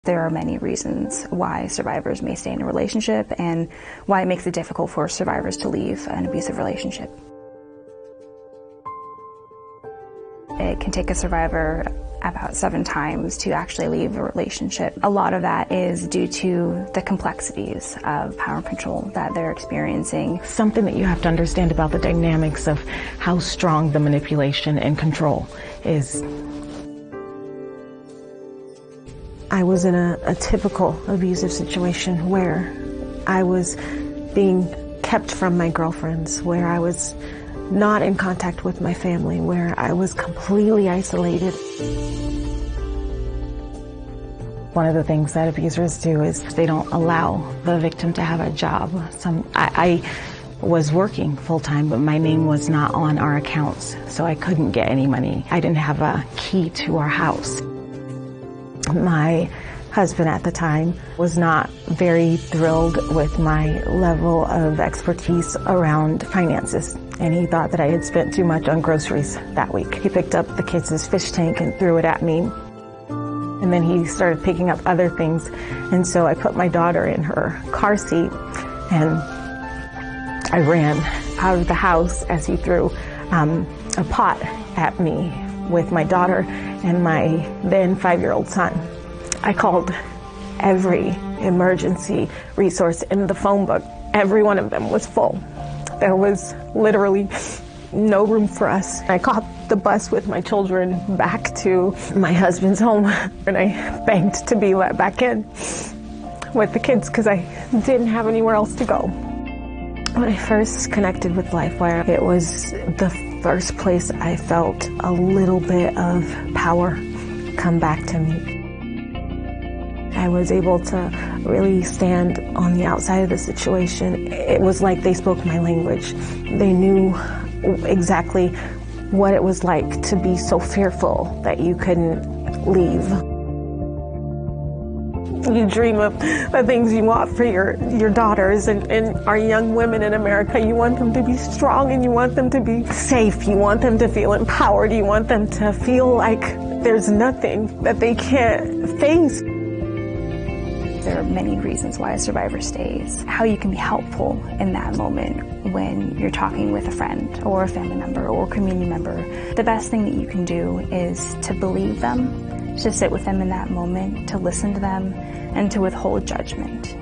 There are many reasons why survivors may stay in a relationship and why it makes it difficult for survivors to leave an abusive relationship. It can take a survivor about 7 times to actually leave a relationship. A lot of that is due to the complexities of power and control that they're experiencing. Something that you have to understand about the dynamics of how strong the manipulation and control is. I was in a typical abusive situation where I was being kept from my girlfriends, where I was not in contact with my family, where I was completely isolated. One of the things that abusers do is they don't allow the victim to have a job. I was working full-time, but my name was not on our accounts, so I couldn't get any money. I didn't have a key to our house. My husband at the time was not very thrilled with my level of expertise around finances, and he thought that I had spent too much on groceries that week. He picked up the kids' fish tank and threw it at me, and then he started picking up other things, and so I put my daughter in her car seat, and I ran out of the house as he threw a pot at me with my daughter and my then 5-year-old son. I called every emergency resource in the phone book. Every one of them was full. There was literally no room for us. I caught the bus with my children back to my husband's home, and I begged to be let back in with the kids because I didn't have anywhere else to go. When I first connected with Lifewire, it was the first place I felt a little bit of power come back to me. I was able to really stand on the outside of the situation. It was like they spoke my language. They knew exactly what it was like to be so fearful that you couldn't leave. You dream of the things you want for your daughters and our young women in America. You want them to be strong, and you want them to be safe. You want them to feel empowered. You want them to feel like there's nothing that they can't face. There are many reasons why a survivor stays. How you can be helpful in that moment when you're talking with a friend or a family member or a community member. The best thing that you can do is to believe them, to sit with them in that moment, to listen to them, and to withhold judgment.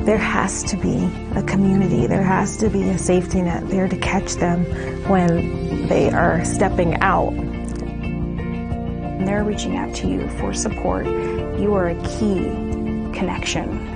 There has to be a community. There has to be a safety net there to catch them when they are stepping out. And they're reaching out to you for support. You are a key connection